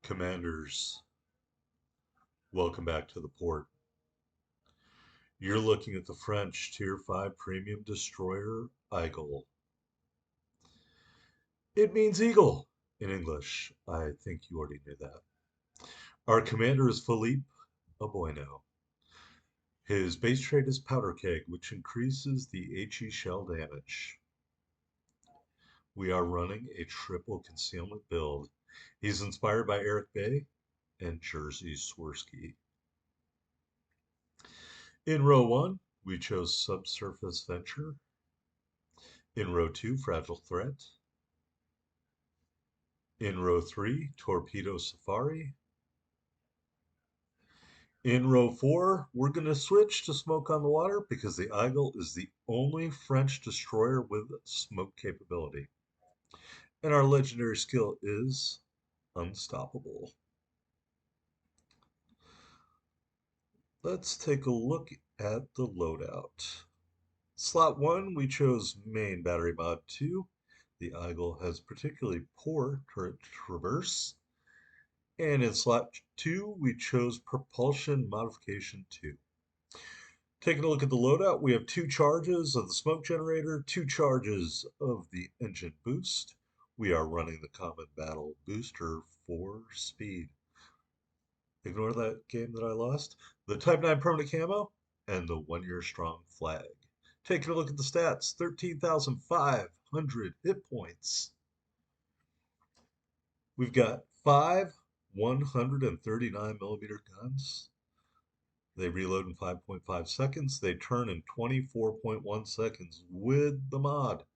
Commanders, welcome back to the port. You're looking at the French Tier 5 premium destroyer Aigle. It means eagle in English. I think you already knew that. Our commander is Philippe Bueno. His base trait is Powder Keg, which increases the HE shell damage. We are running a triple concealment build. He's inspired by Eric Bay and Jerzy Swirsky. In row 1, we chose Subsurface Venture. In row 2, Fragile Threat. In row 3, Torpedo Safari. In row 4, we're going to switch to Smoke on the Water because the Aigle is the only French destroyer with smoke capability. And our legendary skill is Unstoppable. Let's take a look at the loadout. Slot 1, we chose Main Battery Mod 2. The Aigle has particularly poor turret traverse. And in slot 2, we chose Propulsion Modification 2. Taking a look at the loadout, we have 2 charges of the smoke generator, 2 charges of the engine boost. We are running the Common Battle Booster for speed. Ignore that game that I lost. The Type 9 permanent camo and the 1-year strong flag. Taking a look at the stats, 13,500 hit points. We've got 5 139 millimeter guns. They reload in 5.5 seconds. They turn in 24.1 seconds with the mod.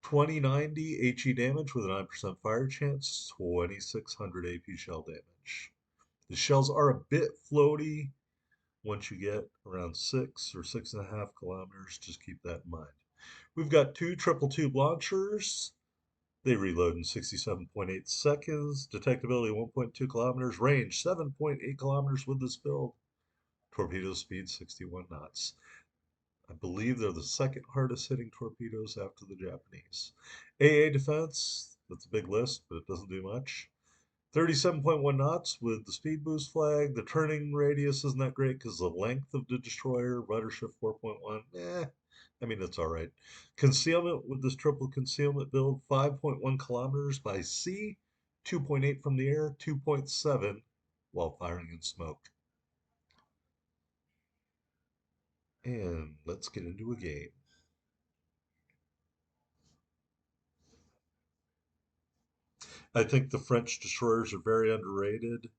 2090 HE damage with a 9% fire chance, 2600 AP shell damage. The shells are a bit floaty once you get around 6 or 6.5 kilometers. Just keep that in mind. We've got 2 triple tube launchers. They reload in 67.8 seconds. Detectability 1.2 kilometers. Range 7.8 kilometers with this build. Torpedo speed 61 knots. I believe they're the second hardest hitting torpedoes after the Japanese. AA defense, that's a big list, but it doesn't do much. 37.1 knots with the speed boost flag. The turning radius isn't that great because the length of the destroyer, rudder shift 4.1, I mean, it's all right. Concealment with this triple concealment build, 5.1 kilometers by sea, 2.8 from the air, 2.7 while firing in smoke. And let's get into a game. I think the French destroyers are very underrated.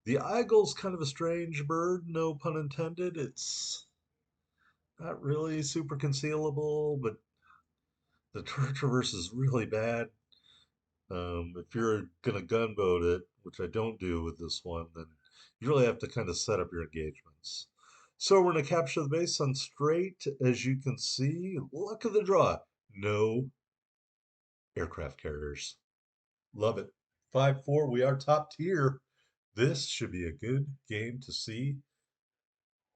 The Aigle's kind of a strange bird, no pun intended. It's not really super concealable, but the turret traverse is really bad. If you're going to gunboat it, which I don't do with this one, then you really have to kind of set up your engagements. So we're going to capture the base on straight. As you can see, luck of the draw. No aircraft carriers. Love it. 5-4, we are top tier. This should be a good game to see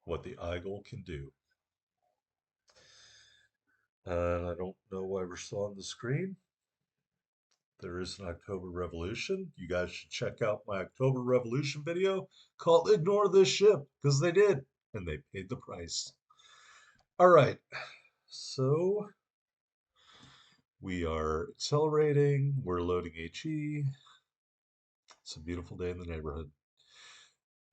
what the Aigle can do. I don't know why we're still on the screen. There is an October Revolution. You guys should check out my October Revolution video called Ignore This Ship, because they did, and they paid the price. All right, so we are accelerating. We're loading HE. It's a beautiful day in the neighborhood.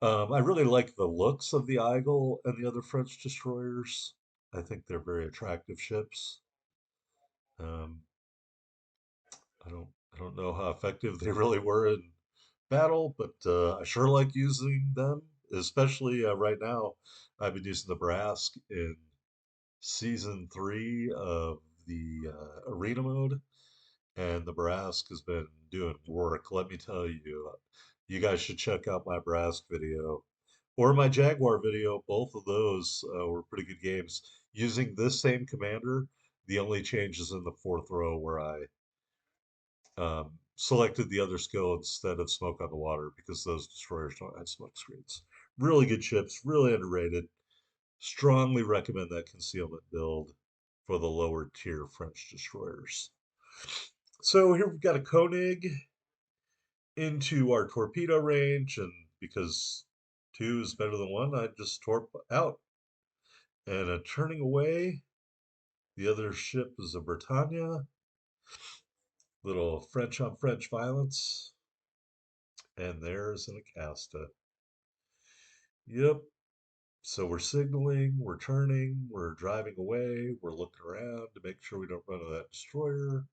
I really like the looks of the Aigle and the other French destroyers. I think they're very attractive ships. Um, I don't know how effective they really were in battle, but I sure like using them, especially right now. I've been using the Brask in season 3 of the arena mode, and the Brask has been doing work. Let me tell you, you guys should check out my Brask video or my Jaguar video. Both of those were pretty good games. Using this same commander, the only change is in the 4th row where I selected the other skill instead of Smoke on the Water because those destroyers don't have smoke screens. Really good ships, really underrated. Strongly recommend that concealment build for the lower tier French destroyers. So here we've got a Koenig into our torpedo range, and because two is better than one, I just torp out. And turning away, the other ship is a Britannia, little French on French violence, and there's an Acasta. Yep. So we're signaling, we're turning, we're driving away, we're looking around to make sure we don't run into that destroyer.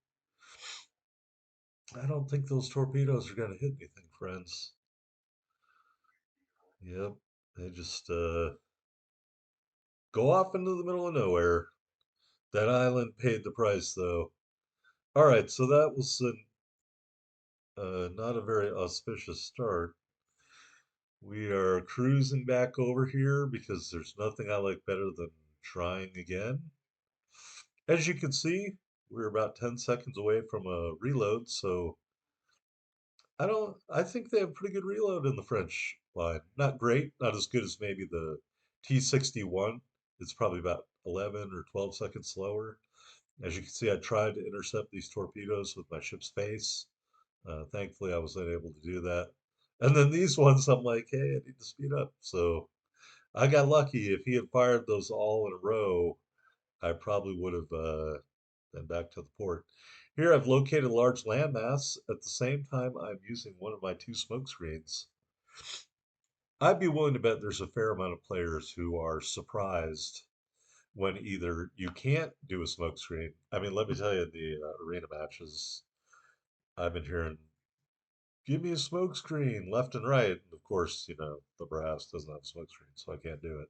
I don't think those torpedoes are going to hit anything, friends. Yep. They just go off into the middle of nowhere. That island paid the price, though. All right, so that was not a very auspicious start. We are cruising back over here because there's nothing I like better than trying again. As you can see, we're about 10 seconds away from a reload, so I think they have pretty good reload in the French line. Not great, not as good as maybe the T-61. It's probably about 11 or 12 seconds slower. As you can see, I tried to intercept these torpedoes with my ship's face. Thankfully, I was unable to do that. And then these ones, I'm like, hey, I need to speed up. So I got lucky. If he had fired those all in a row, I probably would have been back to the port. Here, I've located a large landmass. At the same time, I'm using one of my two smoke screens. I'd be willing to bet there's a fair amount of players who are surprised when either you can't do a smoke screen. I mean, let me tell you, the arena matches I've been hearing, give me a smoke screen left and right. And of course, the brass doesn't have a smoke screen, so I can't do it.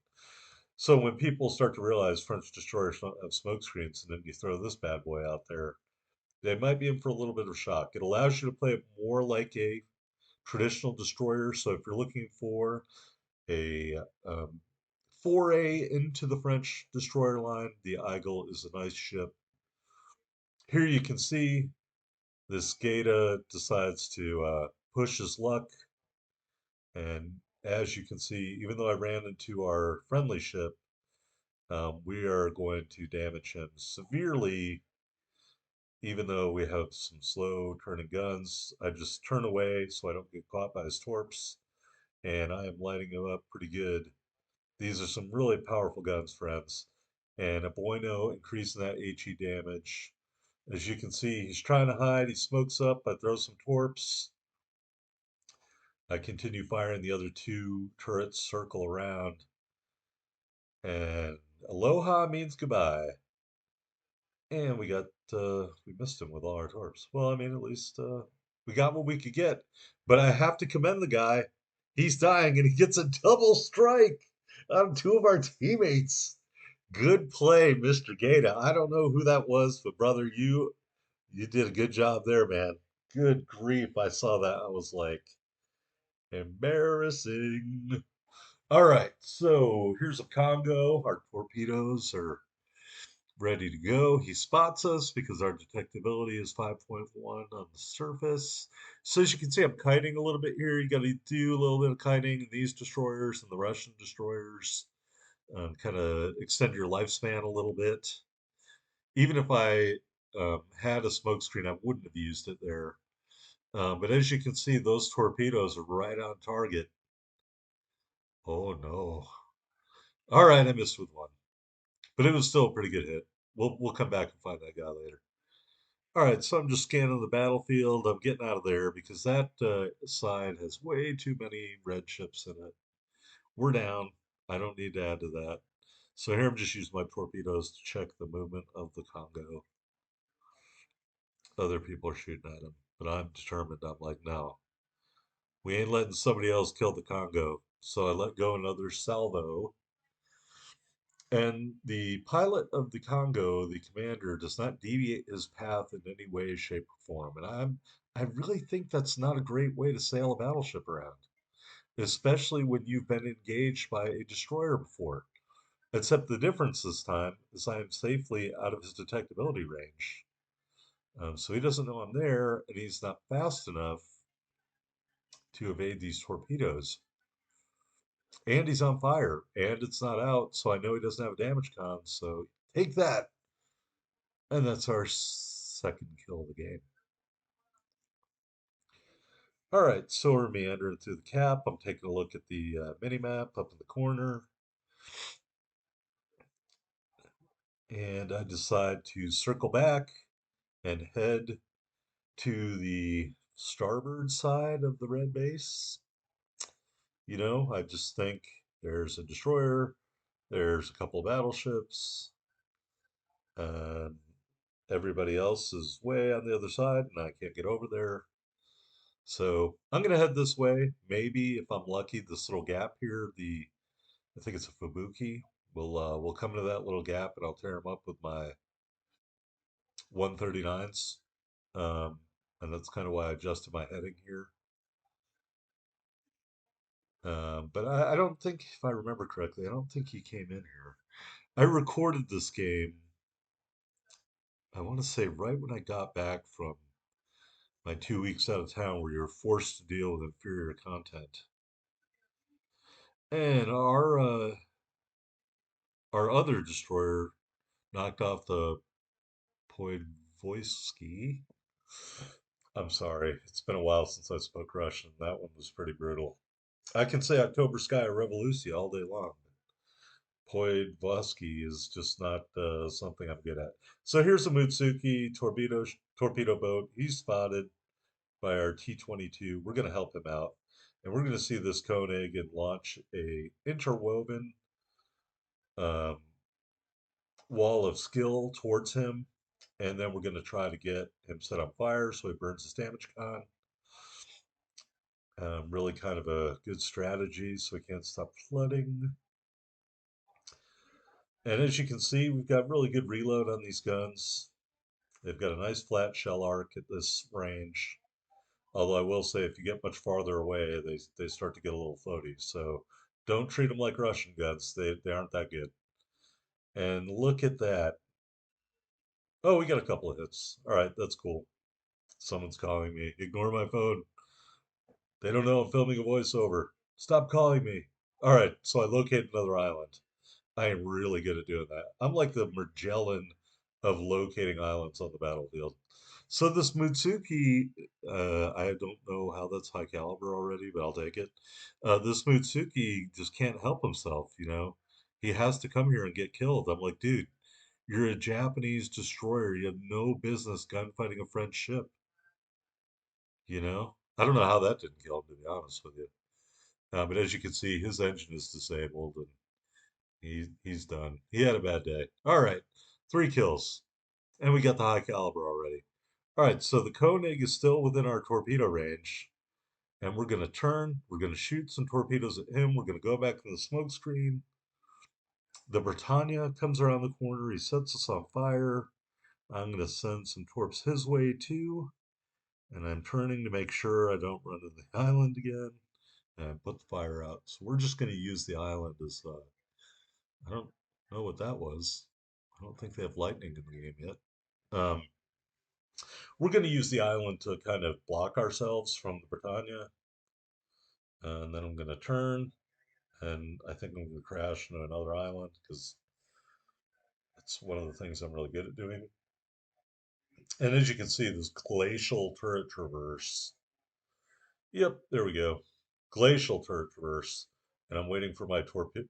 So when people start to realize French destroyers don't have smoke screens, and then you throw this bad boy out there, they might be in for a little bit of shock. It allows you to play it more like a traditional destroyer. So if you're looking for a foray into the French destroyer line, the Aigle is a nice ship. Here you can see this Gata decides to push his luck. And as you can see, even though I ran into our friendly ship, we are going to damage him severely, even though we have some slow turning guns. I just turn away so I don't get caught by his torps, and I am lighting him up pretty good. These are some really powerful guns, friends. And a bueno increasing that HE damage. As you can see, he's trying to hide. He smokes up. I throw some torps. I continue firing. The other two turrets circle around. And aloha means goodbye. And we missed him with all our torps. Well, I mean, at least we got what we could get. But I have to commend the guy. He's dying and he gets a double strike on two of our teammates. Good play, Mr. Gata. I don't know who that was, but brother, you did a good job there, man. Good grief. I saw that. I was like, embarrassing. All right, so here's a Congo. Our torpedoes are ready to go. He spots us because our detectability is 5.1 on the surface. So as you can see, I'm kiting a little bit here. You got to do a little bit of kiting in these destroyers and the Russian destroyers. Kind of extend your lifespan a little bit. Even if I had a smoke screen, I wouldn't have used it there. But as you can see, those torpedoes are right on target. Oh no. All right, I missed with one. But it was still a pretty good hit. We'll come back and find that guy later. All right, so I'm just scanning the battlefield. I'm getting out of there because that side has way too many red ships in it. We're down. I don't need to add to that. So here I'm just using my torpedoes to check the movement of the Congo. Other people are shooting at him, but I'm determined. I'm like, no, we ain't letting somebody else kill the Congo. So I let go another salvo. And the pilot of the Congo, the commander, does not deviate his path in any way, shape, or form. And I really think that's not a great way to sail a battleship around, especially when you've been engaged by a destroyer before. Except the difference this time is I am safely out of his detectability range. So he doesn't know I'm there, and he's not fast enough to evade these torpedoes. And he's on fire, and it's not out, so I know he doesn't have a damage con. So take that. And that's our second kill of the game. All right, so we're meandering through the cap. I'm taking a look at the mini map up in the corner, and I decide to circle back and head to the starboard side of the red base. I just think there's a destroyer, there's a couple of battleships, and everybody else is way on the other side, and I can't get over there. So I'm gonna head this way. Maybe if I'm lucky, this little gap here, the I think it's a Fubuki. We'll come to that little gap, and I'll tear them up with my 139s. Um, and that's kind of why I adjusted my heading here. But I don't think, if I remember correctly, I don't think he came in here. I recorded this game, I want to say right when I got back from my 2 weeks out of town where you're forced to deal with inferior content. And our other destroyer knocked off the Podvoisky. I'm sorry, it's been a while since I spoke Russian. That one was pretty brutal. I can say October Sky Revolution all day long. Podvoisky is just not something I'm good at. So here's a Mutsuki torpedo boat. He's spotted by our T-22. We're going to help him out. And we're going to see this Koenig and launch a interwoven um, wall of skill towards him. And then we're going to try to get him set on fire so he burns his damage con. Really kind of a good strategy so he can't stop flooding. And as you can see, we've got really good reload on these guns. They've got a nice flat shell arc at this range. Although I will say, if you get much farther away, they start to get a little floaty. So don't treat them like Russian guns. They aren't that good. And look at that. Oh, we got a couple of hits. All right, that's cool. Someone's calling me. Ignore my phone. They don't know I'm filming a voiceover. Stop calling me. All right, so I located another island. I am really good at doing that. I'm like the Magellan of locating islands on the battlefield. So this Mutsuki, I don't know how that's high caliber already, but I'll take it. This Mutsuki just can't help himself. He has to come here and get killed. I'm like, dude, you're a Japanese destroyer. You have no business gunfighting a French ship. I don't know how that didn't kill him, to be honest with you. But as you can see, his engine is disabled, and he's done. He had a bad day. All right, 3 kills, and we got the high caliber already. All right, so the Koenig is still within our torpedo range, and we're gonna turn. We're gonna shoot some torpedoes at him. We're gonna go back to the smoke screen. The Britannia comes around the corner. He sets us on fire. I'm gonna send some torps his way too, and I'm turning to make sure I don't run into the island again and put the fire out. So we're just gonna use the island as I don't know what that was. I don't think they have lightning in the game yet. Um, we're going to use the island to kind of block ourselves from the Britannia. And then I'm going to turn, and I think I'm going to crash into another island because it's one of the things I'm really good at doing. And as you can see, this glacial turret traverse. Yep, there we go. Glacial turret traverse. And I'm waiting for my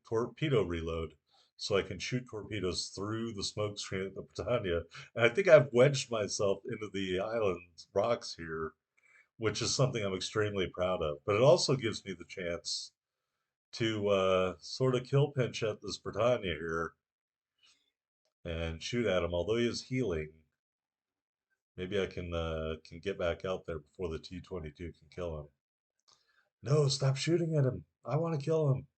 torpedo reload so I can shoot torpedoes through the smoke screen at the Britannia. And I think I've wedged myself into the island's rocks here, which is something I'm extremely proud of. But it also gives me the chance to sort of kill pinch at this Britannia here and shoot at him. Although he is healing, maybe I can get back out there before the T-22 can kill him. No, stop shooting at him. I want to kill him.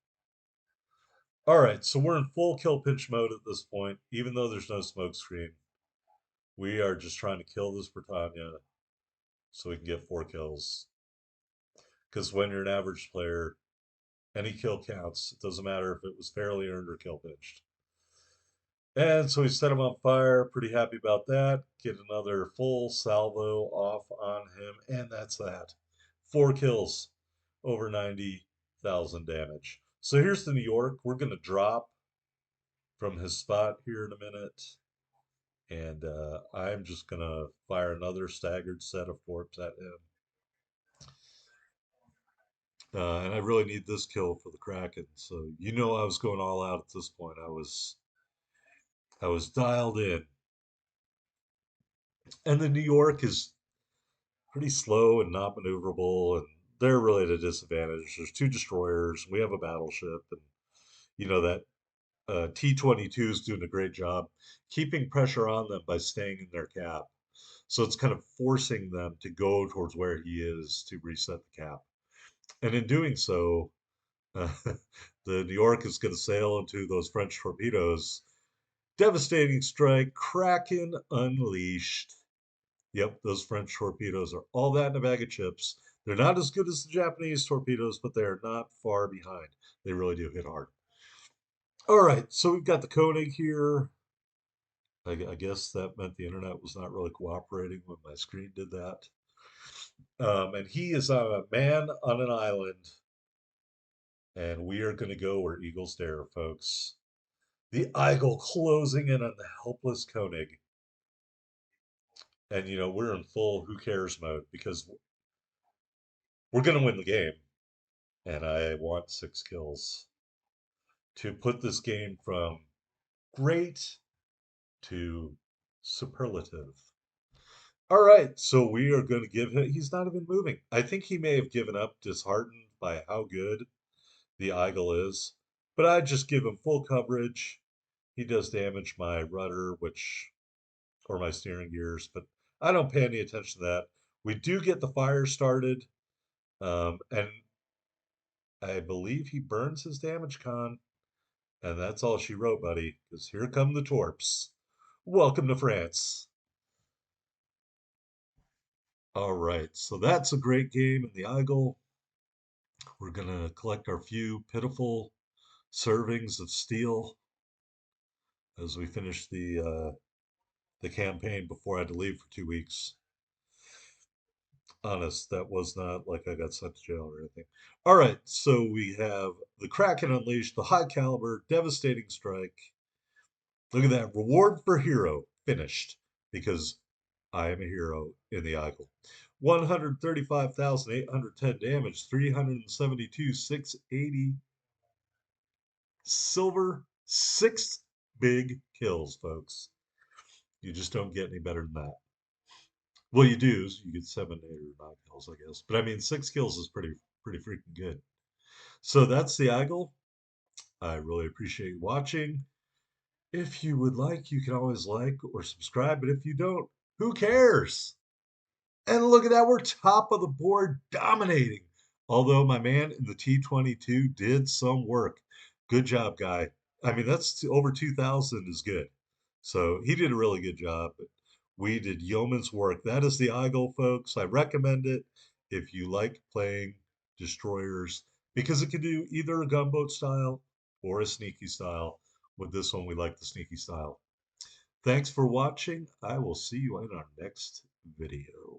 All right, so we're in full kill pinch mode at this point, even though there's no smoke screen. We are just trying to kill this Britannia so we can get 4 kills. Because when you're an average player, any kill counts. It doesn't matter if it was fairly earned or kill pinched. And so we set him on fire. Pretty happy about that. Get another full salvo off on him. And that's that. 4 kills, over 90,000 damage. So here's the New York. We're going to drop from his spot here in a minute. And I'm just going to fire another staggered set of torps at him. And I really need this kill for the Kraken. So you know I was going all out at this point. I was dialed in. And the New York is pretty slow and not maneuverable, and they're really at a disadvantage. There's two destroyers. We have a battleship, and that T-22 is doing a great job keeping pressure on them by staying in their cap. So it's kind of forcing them to go towards where he is to reset the cap. And in doing so, uh, the New York is going to sail into those French torpedoes. Devastating strike, Kraken unleashed. Yep, those French torpedoes are all that in a bag of chips. They're not as good as the Japanese torpedoes, but they're not far behind. They really do hit hard. All right, so we've got the Koenig here. I guess that meant the internet was not really cooperating when my screen did that. And he is on a man on an island, and we are going to go where eagles dare, folks. The Aigle closing in on the helpless Koenig. And, we're in full who cares mode because we're going to win the game. And I want 6 kills to put this game from great to superlative. All right, so we are going to give him. He's not even moving. I think he may have given up, disheartened by how good the Aigle is, but I just give him full coverage. He does damage my rudder, or my steering gears, but I don't pay any attention to that. We do get the fire started, and I believe he burns his damage con, and that's all she wrote, buddy, because here come the torps. Welcome to France. All right, so that's a great game in the Aigle. We're going to collect our few pitiful servings of steel as we finish the campaign before I had to leave for 2 weeks. Honest, that was not like I got sent to jail or anything. All right, so we have the Kraken Unleashed, the high caliber, devastating strike. Look at that. Reward for hero finished because I am a hero in the Aigle. 135,810 damage, 372, 680 silver, 6 big kills, folks. You just don't get any better than that. Well, you do. You get 7, 8, or 9 kills, I guess. But I mean, 6 kills is pretty freaking good. So that's the Aigle. I really appreciate watching. If you would like, you can always like or subscribe. But if you don't, who cares? And look at that, we're top of the board dominating. Although my man in the T-22 did some work. Good job, guy. I mean, that's over 2,000 is good. So he did a really good job. But we did yeoman's work. That is the Aigle, folks. I recommend it if you like playing destroyers because it can do either a gunboat style or a sneaky style. With this one, we like the sneaky style. Thanks for watching. I will see you in our next video.